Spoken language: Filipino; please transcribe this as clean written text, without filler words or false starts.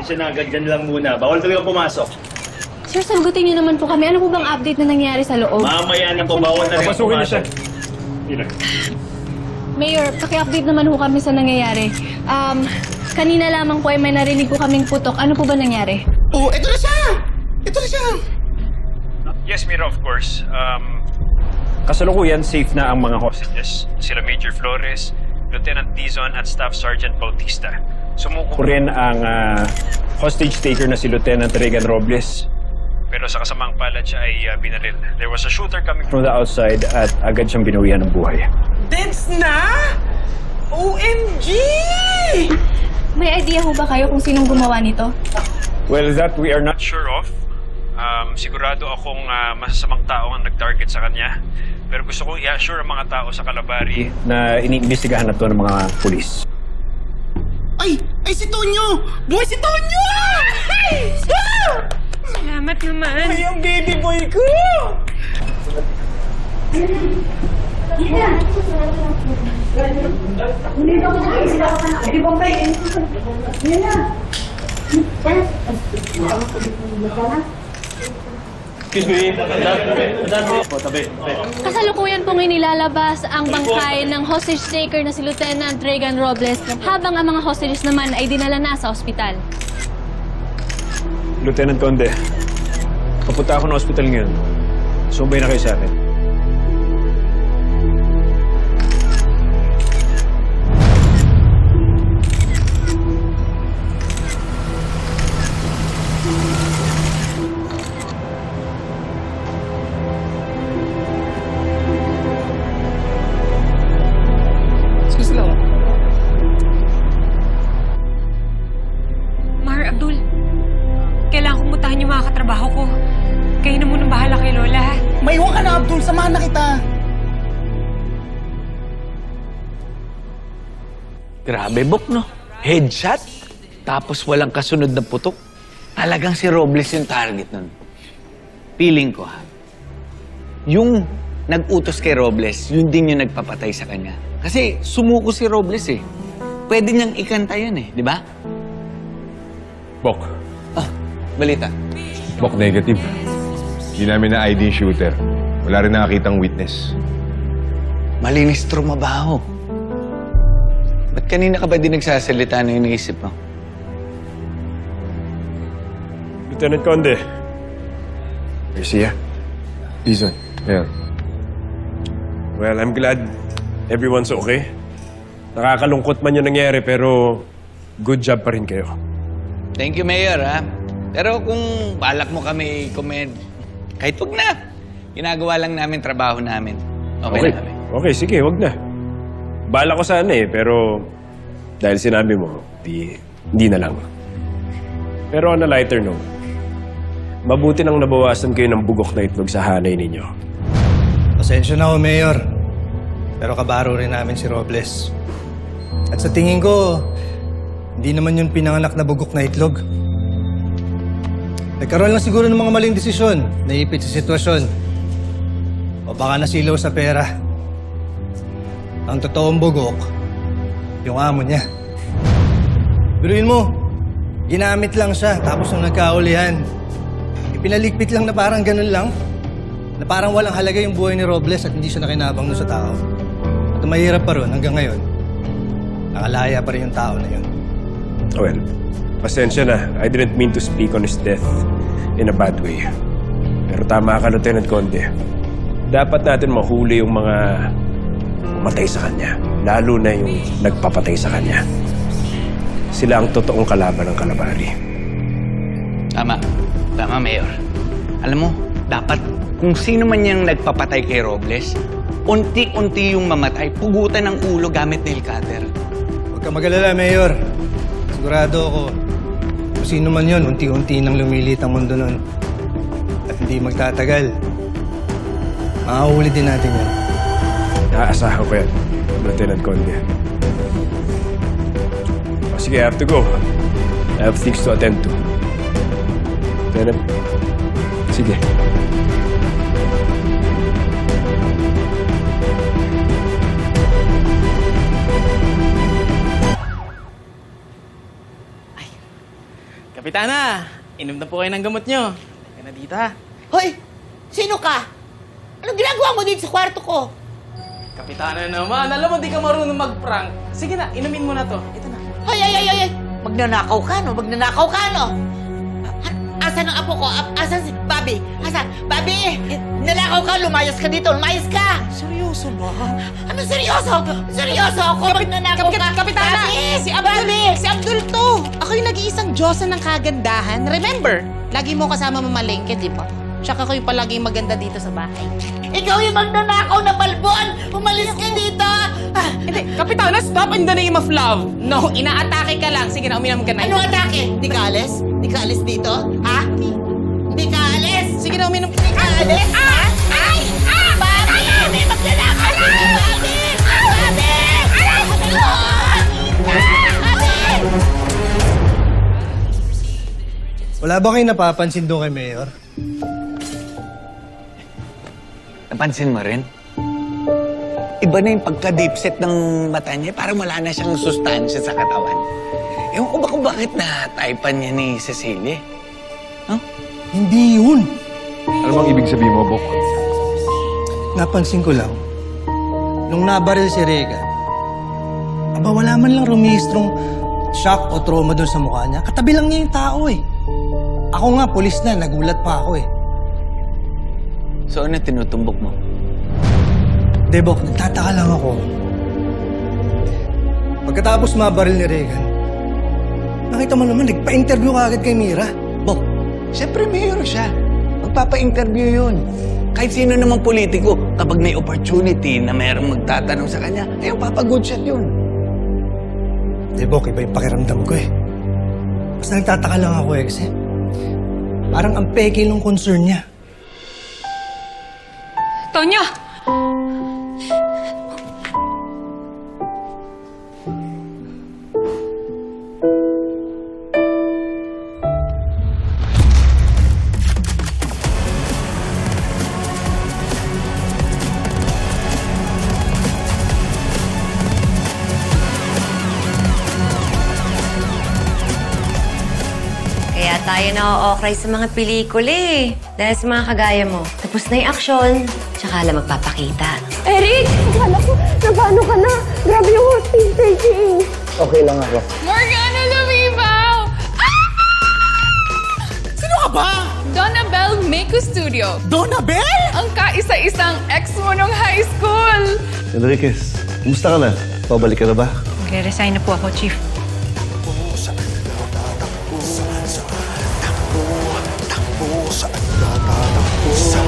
Pasensya na, ganyan lang muna. Bawal talaga pumasok. Sir, sagutin niyo naman po kami. Ano po bang update na nangyari sa loob? Mamaya na po, bawal talaga Papasukin niyo siya. pumasok. Mayor, paki-update naman po kami sa nangyayari. Kanina lamang po ay may narinig po kaming putok. Ano po ba nangyari? Oh, ito na siya! Ito na siya! Yes, Mira, of course. Kasalukuyan, safe na ang mga hostages. Sila Major Flores, Lieutenant Dizon at Staff Sergeant Bautista. Sumuko rin ang hostage taker na si Lieutenant Regan Robles. Pero sa kasamang palad siya ay binaril. There was a shooter coming from the outside at agad siyang binawian ng buhay. Deads na? OMG! May idea ho ba kayo kung sinong gumawa nito? Well, that we are not sure of. Sigurado akong masasamang tao ang nag-target sa kanya. Pero gusto kong i-assure ang mga tao sa Calabari na iniimbestigahan na to ng mga pulis. Ay! Ay, si Tonyo! Buhay si Tonyo! Ay! Salamat naman. Ay, ang baby boy ko! Excuse me, madam po, tabi. Kasalukuyan pong inilalabas ang bangkay ng hostage taker na si Lieutenant Regan Robles habang ang mga hostages naman ay dinala na sa ospital. Lieutenant Conde, papunta ako ng hospital ngayon. Sumbay na kayo sa akin. Excuse lang. Mar, Abdul, kailangan kong mutahan yung mga katrabaho ko. Kayo na munang bahala kay Lola, ha? Maiwan ka na, Abdul. Samahan na kita. Grabe, Bok, no? Headshot, tapos walang kasunod na putok. Talagang si Robles yung target nun. Feeling ko, ha? Yung nag-utos kay Robles, yun din yung nagpapatay sa kanya. Kasi sumuko si Robles, eh. Pwede niyang ikanta yun, eh. Di ba? Bok. Ah, balita. Bok, negative. Hindi namin na-ID yung shooter. Wala rin nakakitang witness. Malinis trumabaho. Ba't kanina ka ba di nagsasalita na yung naisip mo? Lieutenant Conde. Garcia. Dizon. Yeah. Well, I'm glad everyone's okay. Nakakalungkot man yung nangyari, pero good job pa rin kayo. Thank you, Mayor, ha? Pero kung balak mo kami i-commend, kahit wag na. Ginagawa lang namin trabaho namin. Okay na kami. Okay, sige, wag na. Bala ko sana eh, pero dahil sinabi mo, di na lang. Pero on a lighter note, mabuti nang nabawasan kayo ng bugok na itlog sa hanay ninyo. Pasensya na ho, Mayor. Pero kabaro rin namin si Robles. At sa tingin ko, hindi naman yun pinanganak na bugok na itlog. Nagkaroon lang siguro ng mga maling desisyon, naipit sa sitwasyon. O baka nasilaw sa pera. Ang totoong bugok, yung amo niya. Biruin mo, ginamit lang siya tapos nung nagkaulihan, ipinaligpit lang na parang ganun lang. Na parang walang halaga yung buhay ni Robles at hindi siya nakinabang doon sa tao. At mahirap pa ron hanggang ngayon, nakalaya pa rin yung tao na yun. Well, pasensya na. I didn't mean to speak on his death in a bad way. Pero tama ka, Lieutenant Conde. Dapat natin mahuli yung mga matay sa kanya. Lalo na yung nagpapatay sa kanya. Sila ang totoong kalaban ng Calabari. Tama. Tama, Mayor. Alam mo, dapat kung sino man yung nagpapatay kay Robles, unti-unti yung mamatay, pugutan ng ulo gamit nail cutter. Huwag ka mag-alala, Mayor. Sigurado ako, kung sino man yun, unti-unti nang lumilit ang mundo nun. At hindi magtatagal. Makahuli din natin yan. Naaasahan ko yan, Lieutenant Conde. Sige, I have to go. I have things to attend to. Lieutenant, sige. Kapitana, inom na po kayo ng gamot nyo. Halika na dito ha. Hoy! Sino ka? Anong ginagawa mo dito sa kwarto ko? Kapitana naman, alam mo di ka marunong mag-prank. Sige na, inumin mo na to. Ito na. Hoy! Magnanakaw ka, no? Magnanakaw ka, no? Asan ang apo ko? Asan si Bobby? Asan? Bobby! Nalakaw ka, lumayas ka dito, lumayas ka! Seryoso ba? Ano seryoso? Seryoso ako, magnanakaw ka! Kapitana, Bobby! si Abdul, Bobby! si Abdul to. Ako yung nag-iisang Diyosa ng kagandahan. Remember, lagi mo kasama mamalengke, di ba? Tsaka ko yung palaging maganda dito sa bahay. Ikaw yung magnanakaw na balbon! Umalis ka dito! Hindi, Kapitana, stop in the name of love. No, inaatake ka lang. Sige na, uminom ka na. Ano atake? Di ka alis? Di ka alis dito? Ha? Di ka alis? Sige na, uminom ka. Di ka alis? Ha? Ay! Bobby! May magnanakaw ka! Bobby! Bobby! Wala ba kayo napapansin doon kay Mayor? Napansin mo rin? Iba na yung pagka-deepset ng mata niya. Parang wala na siyang sustansya sa katawan. Ewan ko ba kung bakit na-typan niya ni Cecilia? Hindi yun. Ano bang ibig sabihin mo, Bok? Napansin ko lang, nung nabaril si Regan, aba wala man lang rumihistrong shock o trauma doon sa mukha niya. Katabi lang niya yung tao eh. Ako nga, pulis na, nagulat pa ako eh. So ano tinutumbok mo? Debok, nagtataka lang ako. Pagkatapos mabaril ni Regan, nakita mo naman, nagpa-interview ka agad kay Mira. Bok, siyempre mayor siya. Magpapa-interview yun. Kahit sino namang politiko, kapag may opportunity na mayroong magtatanong sa kanya, ayun, papa-good shot yun. Debok, iba yung pakiramdam ko eh. Basta nagtataka lang ako eh, kasi parang ang peke ng concern niya. Tonyo! Kaya tayo na-o-okray sa mga pelikula eh. Dahil sa mga kagaya mo. Tapos na yung aksyon, tsaka lang magpapakita. Eric! Akala ko, nabano ka na. Grabe yung hostage taking. Okay lang ako. Morgana Lumibaw! Sino ka ba? Donabel Meku Studio. Donabel? Ang kaisa-isang ex mo nung high school. Enriquez, kumusta ka na? Pabalik ka na ba? Mag-resign na po ako, Chief. Sa